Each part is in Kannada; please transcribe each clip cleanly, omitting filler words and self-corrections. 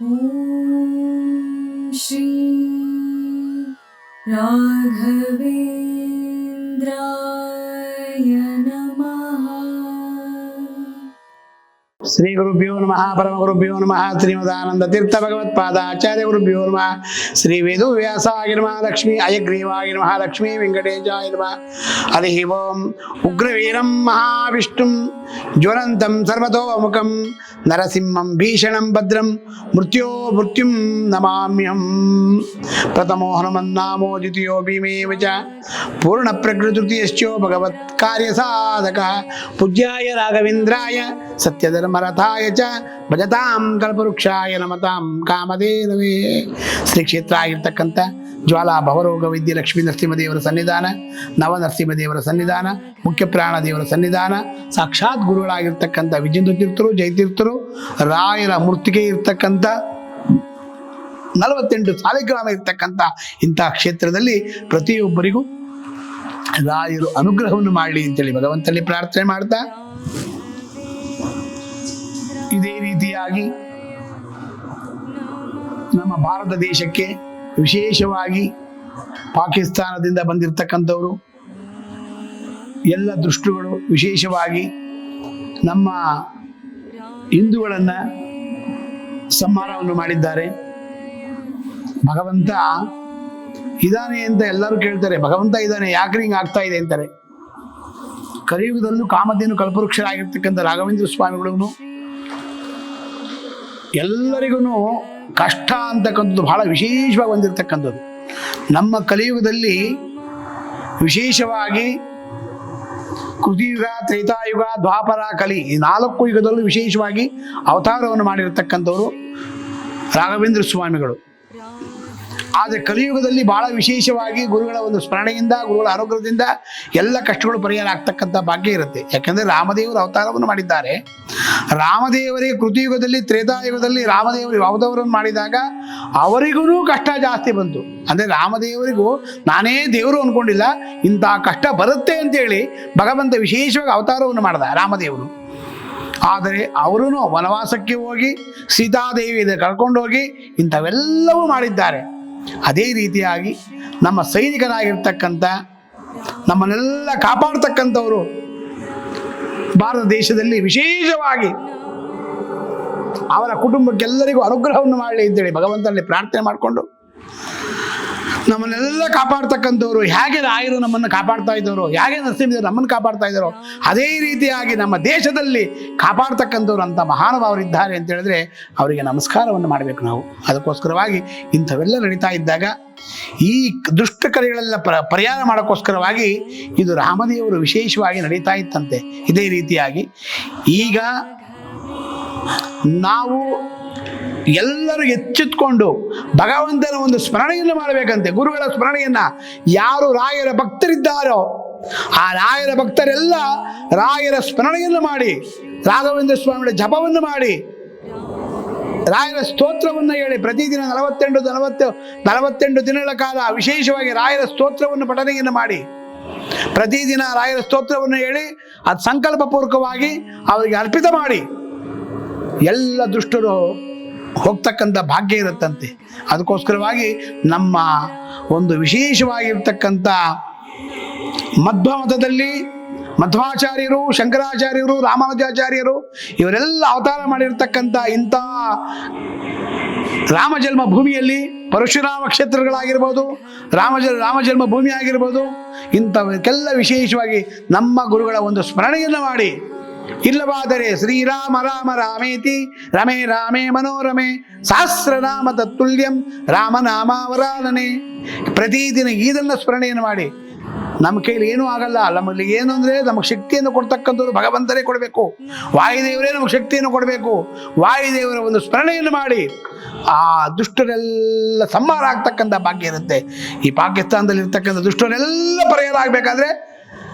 ಓಂ ಶ್ರೀ ರಾಘವೇಂದ್ರಾಯ ನಮಃ. ಶ್ರೀ ಗುರುಭ್ಯೋ ನಮಃ ಪರಮ ಗುರುಭ್ಯೋ ನಮಃ. ಶ್ರೀಮದಾನಂದ ತೀರ್ಥ ಭಗವತ್ಪಾದ ಆಚಾರ್ಯ ಗುರುಭ್ಯೋ ನಮಃ. ಶ್ರೀ ವೇದು ವ್ಯಾಸಾಯ ನಮಃ. ಲಕ್ಷ್ಮೀ ಅಯಗ್ರೀವಾಯ ನಮಃ. ಲಕ್ಷ್ಮೀ ವೆಂಕಟೇಶಾಯ ನಮಃ. ಹರಿ ಓಂ. ಉಗ್ರವೀರಂ ಮಹಾವಿಷ್ಣುಂ ಜ್ವಲಂತಂ ಸರ್ವತೋಮುಖಂ ನರಸಿಂಹಂ ಭೀಷಣಂ ಭದ್ರಂ ಮೃತ್ಯುಂ ನಮಾಮ್ಯಹಂ. ಪ್ರಥಮೋ ಹನುಮನ್ನಾಮೋ ದ್ವಿತೀಯೋ ಭೀಮೇವ ಚ ಪೂರ್ಣ ಪ್ರಕೃತಿಯಶ್ಚೋ ಭಗವತ್ ಕಾರ್ಯ ಸಾಧಕ ಪೂಜ್ಯಾಯ ರಾಘವೇಂದ್ರಾಯ ಸತ್ಯಧರ್ಮರಥಾಯ ಚ ಭಜತಾಂ ಕಲ್ಪವೃಕ್ಷಾಯ ನಮತಾಂ ಕಾಮಧೇನವೇ. ಶ್ರೀ ಕ್ಷೇತ್ರ ಆಗಿರ್ತಕ್ಕಂಥ ಜ್ವಾಲಾ ಭವರೋಗ ವೈದ್ಯ ಲಕ್ಷ್ಮೀ ನರಸಿಂಹದೇವರ ಸನ್ನಿಧಾನ, ನವನರಸಿಂಹದೇವರ ಸನ್ನಿಧಾನ, ಮುಖ್ಯ ಪ್ರಾಣ ದೇವರ ಸನ್ನಿಧಾನ, ಸಾಕ್ಷಾತ್ ಗುರುಗಳಾಗಿರ್ತಕ್ಕಂಥ ವಿಜೇಂದ್ರ ತೀರ್ಥರು, ಜಯತೀರ್ಥರು, ರಾಯರ ಮೂರ್ತಿಗೆ ಇರ್ತಕ್ಕಂಥ 48 ಸಾಲಿಗ್ರಾಮ ಇರ್ತಕ್ಕಂಥ ಇಂಥ ಕ್ಷೇತ್ರದಲ್ಲಿ ಪ್ರತಿಯೊಬ್ಬರಿಗೂ ರಾಯರು ಅನುಗ್ರಹವನ್ನು ಮಾಡಲಿ ಅಂತೇಳಿ ಭಗವಂತನಲ್ಲಿ ಪ್ರಾರ್ಥನೆ ಮಾಡ್ತಾ, ಇದೇ ರೀತಿಯಾಗಿ ನಮ್ಮ ಭಾರತ ದೇಶಕ್ಕೆ ವಿಶೇಷವಾಗಿ ಪಾಕಿಸ್ತಾನದಿಂದ ಬಂದಿರತಕ್ಕಂಥವರು ಎಲ್ಲ ದುಷ್ಟರುಗಳು ವಿಶೇಷವಾಗಿ ನಮ್ಮ ಹಿಂದೂಗಳನ್ನು ಸಂಹಾರವನ್ನು ಮಾಡಿದ್ದಾರೆ. ಭಗವಂತ ಇದ್ದಾನೆ ಅಂತ ಎಲ್ಲರೂ ಕೇಳ್ತಾರೆ. ಭಗವಂತ ಇದ್ದಾನೆ, ಯಾಕ್ರಿ ಹಿಂಗೆ ಆಗ್ತಾ ಇದೆ ಅಂತಾರೆ. ಕಲಿಯುಗದಲ್ಲೂ ಕಾಮಧೇನು ಕಲ್ಪವೃಕ್ಷರಾಗಿರ್ತಕ್ಕಂಥ ರಾಘವೇಂದ್ರ ಸ್ವಾಮಿಗಳು ಎಲ್ಲರಿಗೂ ಕಷ್ಟ ಅಂತಕ್ಕಂಥದ್ದು ಬಹಳ ವಿಶೇಷವಾಗಿ ಬಂದಿರತಕ್ಕಂಥದ್ದು. ನಮ್ಮ ಕಲಿಯುಗದಲ್ಲಿ ವಿಶೇಷವಾಗಿ ಕೃತಿಯುಗ, ತ್ರೇತಾಯುಗ, ದ್ವಾಪರ, ಕಲಿ ಈ 4 ಯುಗದಲ್ಲೂ ವಿಶೇಷವಾಗಿ ಅವತಾರವನ್ನು ಮಾಡಿರತಕ್ಕಂಥವರು ರಾಘವೇಂದ್ರ ಸ್ವಾಮಿಗಳು. ಆದರೆ ಕಲಿಯುಗದಲ್ಲಿ ಬಹಳ ವಿಶೇಷವಾಗಿ ಗುರುಗಳ ಒಂದು ಸ್ಮರಣೆಯಿಂದ, ಗುರುಗಳ ಅನುಗ್ರಹದಿಂದ ಎಲ್ಲ ಕಷ್ಟಗಳು ಪರಿಹಾರ ಆಗ್ತಕ್ಕಂಥ ಭಾಗ್ಯ ಇರುತ್ತೆ. ಯಾಕೆಂದರೆ ರಾಮದೇವರು ಅವತಾರವನ್ನು ಮಾಡಿದ್ದಾರೆ. ರಾಮದೇವರಿಗೆ ಕೃತಿಯುಗದಲ್ಲಿ, ತ್ರೇತಾಯುಗದಲ್ಲಿ ರಾಮದೇವರು ಅವತಾರವನ್ನು ಮಾಡಿದಾಗ ಅವರಿಗೂ ಕಷ್ಟ ಜಾಸ್ತಿ ಬಂತು. ಅಂದರೆ ರಾಮದೇವರಿಗೂ ನಾನೇ ದೇವರು ಅಂದ್ಕೊಂಡಿಲ್ಲ, ಇಂಥ ಕಷ್ಟ ಬರುತ್ತೆ ಅಂತೇಳಿ ಭಗವಂತ ವಿಶೇಷವಾಗಿ ಅವತಾರವನ್ನು ಮಾಡಿದ ರಾಮದೇವರು. ಆದರೆ ಅವರೂ ವನವಾಸಕ್ಕೆ ಹೋಗಿ ಸೀತಾದೇವಿಯಿಂದ ಕಳ್ಕೊಂಡೋಗಿ ಇಂಥವೆಲ್ಲವೂ ಮಾಡಿದ್ದಾರೆ. ಅದೇ ರೀತಿಯಾಗಿ ನಮ್ಮ ಸೈನಿಕರಾಗಿರ್ತಕ್ಕಂಥ ನಮ್ಮನ್ನೆಲ್ಲ ಕಾಪಾಡ್ತಕ್ಕಂಥವರು ಭಾರತ ದೇಶದಲ್ಲಿ ವಿಶೇಷವಾಗಿ ಅವರ ಕುಟುಂಬಕ್ಕೆಲ್ಲರಿಗೂ ಅನುಗ್ರಹವನ್ನು ಮಾಡಲಿ ಅಂತೇಳಿ ಭಗವಂತನಲ್ಲಿ ಪ್ರಾರ್ಥನೆ ಮಾಡಿಕೊಂಡು, ನಮ್ಮನ್ನೆಲ್ಲ ಕಾಪಾಡ್ತಕ್ಕಂಥವ್ರು ಹೇಗೆ ರಾಯರು ನಮ್ಮನ್ನು ಕಾಪಾಡ್ತಾ ಇದ್ದವರು, ಹೇಗೆ ನರಸಿಂಹದೇವರು ನಮ್ಮನ್ನು ಕಾಪಾಡ್ತಾ ಇದ್ದಾರೋ ಅದೇ ರೀತಿಯಾಗಿ ನಮ್ಮ ದೇಶದಲ್ಲಿ ಕಾಪಾಡ್ತಕ್ಕಂಥವ್ರು ಅಂತ ಮಹಾನುಭಾವರಿದ್ದಾರೆ ಅಂತ ಹೇಳಿದ್ರೆ ಅವರಿಗೆ ನಮಸ್ಕಾರವನ್ನು ಮಾಡಬೇಕು ನಾವು. ಅದಕ್ಕೋಸ್ಕರವಾಗಿ ಇಂಥವೆಲ್ಲ ನಡೀತಾ ಇದ್ದಾಗ ಈ ದುಷ್ಟ ಕರೆಗಳೆಲ್ಲ ಪರಿಹಾರ ಮಾಡೋಕ್ಕೋಸ್ಕರವಾಗಿ ಇದು ರಾಮದೇವರು ವಿಶೇಷವಾಗಿ ನಡೀತಾ ಇತ್ತಂತೆ. ಇದೇ ರೀತಿಯಾಗಿ ಈಗ ನಾವು ಎಲ್ಲರೂ ಎಚ್ಚೆತ್ಕೊಂಡು ಭಗವಂತನ ಒಂದು ಸ್ಮರಣೆಯನ್ನು ಮಾಡಬೇಕಂತೆ. ಗುರುಗಳ ಸ್ಮರಣೆಯನ್ನ ಯಾರು ರಾಯರ ಭಕ್ತರಿದ್ದಾರೋ ಆ ರಾಯರ ಭಕ್ತರೆಲ್ಲ ರಾಯರ ಸ್ಮರಣೆಯನ್ನು ಮಾಡಿ, ರಾಘವೇಂದ್ರ ಸ್ವಾಮಿಗಳ ಜಪವನ್ನು ಮಾಡಿ, ರಾಯರ ಸ್ತೋತ್ರವನ್ನು ಹೇಳಿ ಪ್ರತಿದಿನ 48 ದಿನಗಳ ಕಾಲ ವಿಶೇಷವಾಗಿ ರಾಯರ ಸ್ತೋತ್ರವನ್ನು ಪಠನೆಯನ್ನು ಮಾಡಿ, ಪ್ರತಿದಿನ ರಾಯರ ಸ್ತೋತ್ರವನ್ನು ಹೇಳಿ ಅದು ಸಂಕಲ್ಪಪೂರ್ವಕವಾಗಿ ಅವರಿಗೆ ಅರ್ಪಿತ ಮಾಡಿ ಎಲ್ಲ ದುಷ್ಟರು ಹೋಗ್ತಕ್ಕಂಥ ಭಾಗ್ಯ ಇರುತ್ತಂತೆ. ಅದಕ್ಕೋಸ್ಕರವಾಗಿ ನಮ್ಮ ಒಂದು ವಿಶೇಷವಾಗಿರ್ತಕ್ಕಂಥ ಮಧ್ವ ಮತದಲ್ಲಿ ಮಧ್ವಾಚಾರ್ಯರು, ಶಂಕರಾಚಾರ್ಯರು, ರಾಮಾನುಜಾಚಾರ್ಯರು ಇವರೆಲ್ಲ ಅವತಾರ ಮಾಡಿರ್ತಕ್ಕಂಥ ಇಂಥ ರಾಮ ಜನ್ಮ ಭೂಮಿಯಲ್ಲಿ ಪರಶುರಾಮ ಕ್ಷೇತ್ರಗಳಾಗಿರ್ಬೋದು, ರಾಮ ಜನ್ಮ ಭೂಮಿ ಆಗಿರ್ಬೋದು, ಇಂಥವಕ್ಕೆಲ್ಲ ವಿಶೇಷವಾಗಿ ನಮ್ಮ ಗುರುಗಳ ಒಂದು ಸ್ಮರಣೆಯನ್ನು ಮಾಡಿ, ಇಲ್ಲವಾದರೆ ಶ್ರೀರಾಮ ರಾಮ ರಾಮೇತಿ ರಮೇ ರಾಮೇ ಮನೋರಮೆ ಸಹಸ್ರನಾಮ ತತ್ತುಲ್ಯಂ ರಾಮನಾಮಾವರಾನನೆ. ಪ್ರತಿದಿನ ಇದನ್ನು ಸ್ಮರಣೆಯನ್ನು ಮಾಡಿ. ನಮ್ಮ ಕೈಲಿ ಏನೂ ಆಗಲ್ಲ. ನಮ್ಮಲ್ಲಿ ಏನು ಅಂದರೆ ನಮಗೆ ಶಕ್ತಿಯನ್ನು ಕೊಡ್ತಕ್ಕಂಥವ್ರು ಭಗವಂತನೇ ಕೊಡಬೇಕು. ವಾಯುದೇವರೇ ನಮಗೆ ಶಕ್ತಿಯನ್ನು ಕೊಡಬೇಕು. ವಾಯುದೇವರ ಒಂದು ಸ್ಮರಣೆಯನ್ನು ಮಾಡಿ ಆ ದುಷ್ಟರೆಲ್ಲ ಸಂಹಾರ ಆಗ್ತಕ್ಕಂಥ ಭಾಗ್ಯ ಇರುತ್ತೆ. ಈ ಪಾಕಿಸ್ತಾನದಲ್ಲಿ ಇರ್ತಕ್ಕಂಥ ದುಷ್ಟರೆಲ್ಲ ಪರಿಹಾರ ಆಗಬೇಕಾದ್ರೆ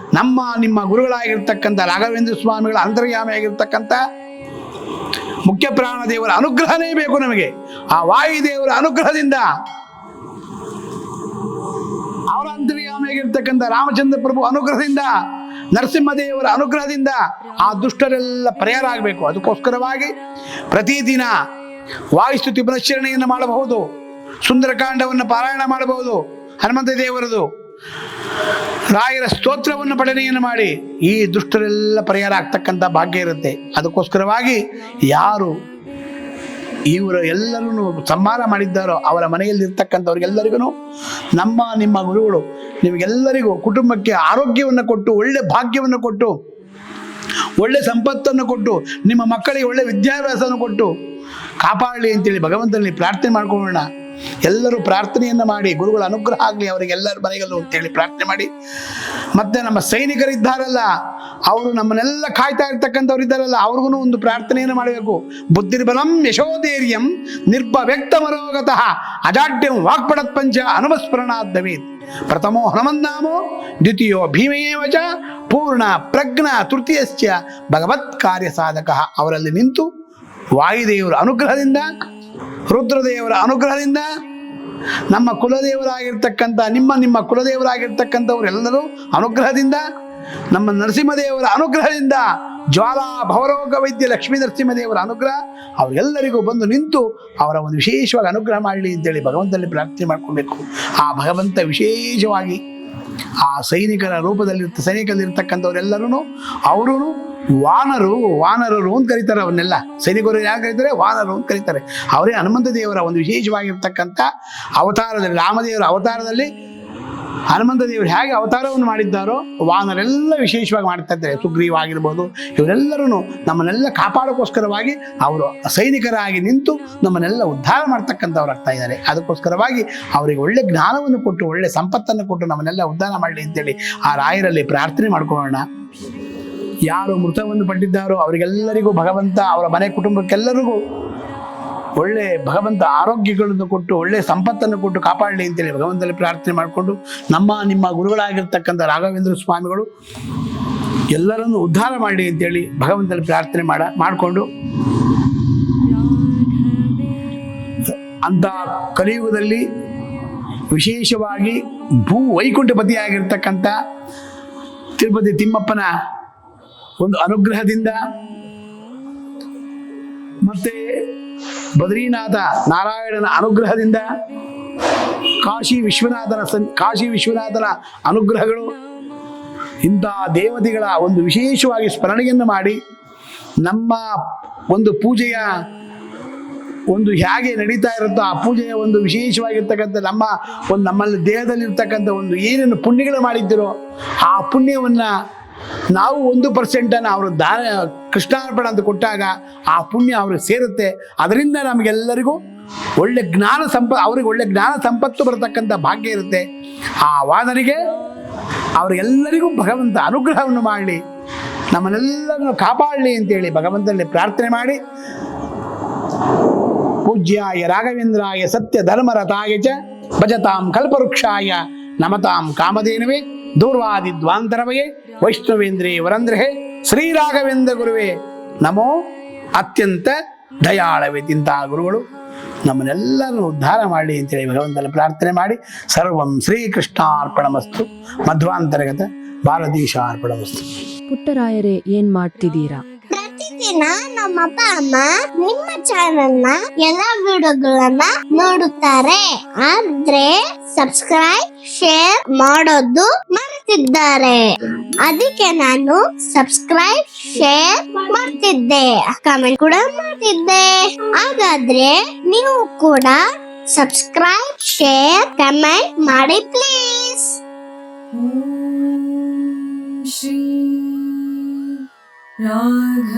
ನಿಮ್ಮ ಗುರುಗಳಾಗಿರ್ತಕ್ಕಂಥ ರಾಘವೇಂದ್ರ ಸ್ವಾಮಿಗಳ ಅಂತರ್ಯಾಮಿಯಾಗಿರ್ತಕ್ಕಂಥ ಮುಖ್ಯ ಪ್ರಾಣ ದೇವರ ಅನುಗ್ರಹನೇ ಬೇಕು ನಮಗೆ. ಆ ವಾಯುದೇವರ ಅನುಗ್ರಹದಿಂದ, ಅವರ ಅಂತರ್ಯಾಮಿಯಾಗಿರ್ತಕ್ಕಂಥ ರಾಮಚಂದ್ರ ಪ್ರಭು ಅನುಗ್ರಹದಿಂದ, ನರಸಿಂಹದೇವರ ಅನುಗ್ರಹದಿಂದ ಆ ದುಷ್ಟರೆಲ್ಲ ಪರಿಹಾರ ಆಗಬೇಕು. ಅದಕ್ಕೋಸ್ಕರವಾಗಿ ಪ್ರತಿದಿನ ವಾಯುಸ್ತುತಿ ಪುನಶ್ಚರಣೆಯನ್ನು ಮಾಡಬಹುದು, ಸುಂದರಕಾಂಡವನ್ನು ಪಾರಾಯಣ ಮಾಡಬಹುದು, ಹನುಮಂತ ದೇವರದು ರಾಯರ ಸ್ತೋತ್ರವನ್ನು ಪಠನೆಯನ್ನು ಮಾಡಿ ಈ ದುಷ್ಟರೆಲ್ಲ ಪರಿಹಾರ ಆಗ್ತಕ್ಕಂಥ ಭಾಗ್ಯ ಇರುತ್ತೆ. ಅದಕ್ಕೋಸ್ಕರವಾಗಿ ಯಾರು ಇವರು ಎಲ್ಲರೂ ಸಂಹಾರ ಮಾಡಿದ್ದಾರೋ ಅವರ ಮನೆಯಲ್ಲಿರ್ತಕ್ಕಂಥವ್ರಿಗೆಲ್ಲರಿಗೂ ನಿಮ್ಮ ಗುರುಗಳು ನಿಮಗೆಲ್ಲರಿಗೂ ಕುಟುಂಬಕ್ಕೆ ಆರೋಗ್ಯವನ್ನು ಕೊಟ್ಟು, ಒಳ್ಳೆ ಭಾಗ್ಯವನ್ನು ಕೊಟ್ಟು, ಒಳ್ಳೆ ಸಂಪತ್ತನ್ನು ಕೊಟ್ಟು, ನಿಮ್ಮ ಮಕ್ಕಳಿಗೆ ಒಳ್ಳೆ ವಿದ್ಯಾಭ್ಯಾಸವನ್ನು ಕೊಟ್ಟು ಕಾಪಾಡಲಿ ಅಂತೇಳಿ ಭಗವಂತನಲ್ಲಿ ಪ್ರಾರ್ಥನೆ ಮಾಡ್ಕೊಳ್ಳೋಣ. ಎಲ್ಲರೂ ಪ್ರಾರ್ಥನೆಯನ್ನು ಮಾಡಿ ಗುರುಗಳ ಅನುಗ್ರಹ ಆಗಲಿ ಅವರಿಗೆಲ್ಲರ ಮನೆಗಲ್ಲೂ ಅಂತೇಳಿ ಪ್ರಾರ್ಥನೆ ಮಾಡಿ, ಮತ್ತೆ ನಮ್ಮ ಸೈನಿಕರಿದ್ದಾರಲ್ಲ ಅವರು ನಮ್ಮನ್ನೆಲ್ಲ ಕಾಯ್ತಾ ಇರ್ತಕ್ಕಂಥವ್ರು ಇದ್ದಾರಲ್ಲ ಅವ್ರಿಗೂ ಒಂದು ಪ್ರಾರ್ಥನೆಯನ್ನು ಮಾಡಬೇಕು. ಬುದ್ಧಿರ್ಬಲಂ ಯಶೋಧೈರ್ಯಂ ನಿರ್ಭವ್ಯಕ್ತ ಮರೋಗತಃ ಅಜಾಡ್ಯಂ ವಾಕ್ಪಡತ್ ಪಂಚ ಅನುಮಸ್ಮರಣಾದ್ದವೇತ್ ಪ್ರಥಮೋ ಹನುಮನ್ನಾಮೋ ದ್ವಿತೀಯೋ ಭೀಮೇವ ಚ ಪೂರ್ಣ ಪ್ರಜ್ಞ ತೃತೀಯಶ್ಚ ಭಗವತ್ ಕಾರ್ಯ ಸಾಧಕ. ಅವರಲ್ಲಿ ನಿಂತು ವಾಯುದೇವರ ಅನುಗ್ರಹದಿಂದ, ರುದ್ರದೇವರ ಅನುಗ್ರಹದಿಂದ, ನಮ್ಮ ಕುಲದೇವರಾಗಿರ್ತಕ್ಕಂಥ ನಿಮ್ಮ ಕುಲದೇವರಾಗಿರ್ತಕ್ಕಂಥವರೆಲ್ಲರೂ ಅನುಗ್ರಹದಿಂದ, ನಮ್ಮ ನರಸಿಂಹದೇವರ ಅನುಗ್ರಹದಿಂದ, ಜ್ವಾಲಾ ಭವರೋಗ ವೈದ್ಯ ಲಕ್ಷ್ಮೀ ನರಸಿಂಹದೇವರ ಅನುಗ್ರಹ ಅವರೆಲ್ಲರಿಗೂ ಬಂದು ನಿಂತು ಅವರ ಒಂದು ವಿಶೇಷವಾಗಿ ಅನುಗ್ರಹ ಮಾಡಲಿ ಅಂತೇಳಿ ಭಗವಂತನಲ್ಲಿ ಪ್ರಾರ್ಥನೆ ಮಾಡ್ಕೊಳ್ಬೇಕು. ಆ ಭಗವಂತ ವಿಶೇಷವಾಗಿ ಆ ಸೈನಿಕರಲ್ಲಿರ್ತಕ್ಕಂಥವರೆಲ್ಲರೂ ಅವರು ವಾನರರು ಅಂತ ಕರೀತಾರೆ. ಅವನ್ನೆಲ್ಲ ಸೈನಿಕರು ಯಾರು ಕರೀತಾರೆ? ವಾನರು ಅಂತ ಕರೀತಾರೆ. ಅವರೇ ಹನುಮಂತ ದೇವರ ಒಂದು ವಿಶೇಷವಾಗಿರ್ತಕ್ಕಂಥ ಅವತಾರದಲ್ಲಿ, ರಾಮದೇವರ ಅವತಾರದಲ್ಲಿ ಹನುಮಂತ ದೇವರು ಹೇಗೆ ಅವತಾರವನ್ನು ಮಾಡಿದ್ದಾರೋ ವಾನರೆಲ್ಲ ವಿಶೇಷವಾಗಿ ಮಾಡ್ತಾ ಇದ್ದಾರೆ. ಸುಗ್ರೀವ ಆಗಿರ್ಬೋದು, ಇವರೆಲ್ಲರೂ ನಮ್ಮನ್ನೆಲ್ಲ ಕಾಪಾಡೋಕ್ಕೋಸ್ಕರವಾಗಿ ಅವರು ಸೈನಿಕರಾಗಿ ನಿಂತು ನಮ್ಮನ್ನೆಲ್ಲ ಉದ್ಧಾರ ಮಾಡ್ತಕ್ಕಂಥವ್ರು ಆಗ್ತಾ ಇದ್ದಾರೆ. ಅದಕ್ಕೋಸ್ಕರವಾಗಿ ಅವರಿಗೆ ಒಳ್ಳೆ ಜ್ಞಾನವನ್ನು ಕೊಟ್ಟು, ಒಳ್ಳೆ ಸಂಪತ್ತನ್ನು ಕೊಟ್ಟು ನಮ್ಮನ್ನೆಲ್ಲ ಉದ್ಧಾರ ಮಾಡಲಿ ಅಂತೇಳಿ ಆ ರಾಯರಲ್ಲಿ ಪ್ರಾರ್ಥನೆ ಮಾಡ್ಕೊಳ್ಳೋಣ. ಯಾರು ಮೃತವನ್ನು ಪಟ್ಟಿದ್ದಾರೋ ಅವರಿಗೆಲ್ಲರಿಗೂ ಭಗವಂತ ಅವರ ಮನೆ ಕುಟುಂಬಕ್ಕೆಲ್ಲರಿಗೂ ಒಳ್ಳೆ ಭಗವಂತ ಆರೋಗ್ಯಗಳನ್ನು ಕೊಟ್ಟು ಒಳ್ಳೆ ಸಂಪತ್ತನ್ನು ಕೊಟ್ಟು ಕಾಪಾಡಲಿ ಅಂತೇಳಿ ಭಗವಂತನಲ್ಲಿ ಪ್ರಾರ್ಥನೆ ಮಾಡಿಕೊಂಡು, ನಿಮ್ಮ ಗುರುಗಳಾಗಿರ್ತಕ್ಕಂಥ ರಾಘವೇಂದ್ರ ಸ್ವಾಮಿಗಳು ಎಲ್ಲರನ್ನು ಉದ್ಧಾರ ಮಾಡಲಿ ಅಂತೇಳಿ ಭಗವಂತನಲ್ಲಿ ಪ್ರಾರ್ಥನೆ ಮಾಡಿಕೊಂಡು, ಅಂಥ ಕಲಿಯುಗದಲ್ಲಿ ವಿಶೇಷವಾಗಿ ವೈಕುಂಠಪತಿಯಾಗಿರ್ತಕ್ಕಂಥ ತಿರುಪತಿ ತಿಮ್ಮಪ್ಪನ ಒಂದು ಅನುಗ್ರಹದಿಂದ ಮತ್ತೆ ಬದ್ರಿನಾಥ ನಾರಾಯಣನ ಅನುಗ್ರಹದಿಂದ, ಕಾಶಿ ವಿಶ್ವನಾಥನ ಅನುಗ್ರಹಗಳು, ಇಂಥ ದೇವತೆಗಳ ಒಂದು ವಿಶೇಷವಾಗಿ ಸ್ಮರಣೆಯನ್ನು ಮಾಡಿ ನಮ್ಮ ಒಂದು ಪೂಜೆಯ ಒಂದು ಹೇಗೆ ನಡೀತಾ ಇರುತ್ತೋ ಆ ಪೂಜೆಯ ಒಂದು ವಿಶೇಷವಾಗಿರ್ತಕ್ಕಂಥ ನಮ್ಮಲ್ಲಿ ದೇಹದಲ್ಲಿರ್ತಕ್ಕಂಥ ಒಂದು ಏನೇನು ಪುಣ್ಯಗಳು ಮಾಡಿದ್ದೀರೋ ಆ ಪುಣ್ಯವನ್ನು ನಾವು 1% ಅವರು ಕೃಷ್ಣಾರ್ಪಣ ಅಂತ ಕೊಟ್ಟಾಗ ಆ ಪುಣ್ಯ ಅವ್ರಿಗೆ ಸೇರುತ್ತೆ. ಅದರಿಂದ ನಮಗೆಲ್ಲರಿಗೂ ಒಳ್ಳೆ ಅವ್ರಿಗೆ ಒಳ್ಳೆ ಜ್ಞಾನ ಸಂಪತ್ತು ಬರತಕ್ಕಂಥ ಭಾಗ್ಯ ಇರುತ್ತೆ. ಆ ವಾದನಿಗೆ ಅವರಿಗೆಲ್ಲರಿಗೂ ಭಗವಂತ ಅನುಗ್ರಹವನ್ನು ಮಾಡಲಿ, ನಮ್ಮನ್ನೆಲ್ಲರನ್ನು ಕಾಪಾಡಲಿ ಅಂತೇಳಿ ಭಗವಂತನಲ್ಲಿ ಪ್ರಾರ್ಥನೆ ಮಾಡಿ, ಪೂಜ್ಯಾಯ ರಾಘವೇಂದ್ರಾಯ ಸತ್ಯ ಧರ್ಮರತಾಯ ಚ ಭಜತಾಂ ಕಲ್ಪವೃಕ್ಷಾಯ ನಮತಾಂ ಕಾಮಧೇನವೇ ದೂರ್ವಾದಿ ದ್ವಾಂತರವಯೇ ವೈಷ್ಣವೇಂದ್ರೇ ವರಂದ್ರಹೇ ಶ್ರೀರಾಘವೇಂದ್ರ ಗುರುವೇ ನಮೋ ಅತ್ಯಂತ ದಯಾಳವೇ. ತಿಂತಹ ಗುರುಗಳು ನಮ್ಮನ್ನೆಲ್ಲರೂ ಉದ್ಧಾರ ಮಾಡಲಿ ಅಂತೇಳಿ ಭಗವಂತನಲ್ಲಿ ಪ್ರಾರ್ಥನೆ ಮಾಡಿ, ಸರ್ವಂ ಶ್ರೀಕೃಷ್ಣಾರ್ಪಣಮಸ್ತು. ಮಧ್ವಾಂತರ್ಗತ ಭಾರತೀಶಾರ್ಪಣಮಸ್ತು. ಪುಟ್ಟರಾಯರೇ, ಏನ್ ಮಾಡ್ತಿದ್ದೀರಾ? ಪ್ರತಿದಿನ ನಮ್ಮ ಅಪ್ಪ ಅಮ್ಮ ನಿಮ್ಮ ಚಾನೆಲ್ ನ ಎಲ್ಲಾ ವಿಡಿಯೋಗಳನ್ನ ನೋಡುತ್ತಾರೆ, ಆದ್ರೆ ಸಬ್ಸ್ಕ್ರೈಬ್ ಶೇರ್ ಮಾಡೋದು ಮರೆತಿದ್ದಾರೆ. ಅದಕ್ಕೆ ನಾನು ಸಬ್ಸ್ಕ್ರೈಬ್ ಶೇರ್ ಮಾಡ್ತಿದ್ದೆ, ಕಮೆಂಟ್ ಕೂಡ ಮಾಡ್ತಿದ್ದೆ. ಹಾಗಾದ್ರೆ ನೀವು ಕೂಡ ಸಬ್ಸ್ಕ್ರೈಬ್ ಶೇರ್ ಕಮೆಂಟ್ ಮಾಡಿ ಪ್ಲೀಸ್. ಶ್ರೀ ರಾಘವೇಂದ್ರಾಯ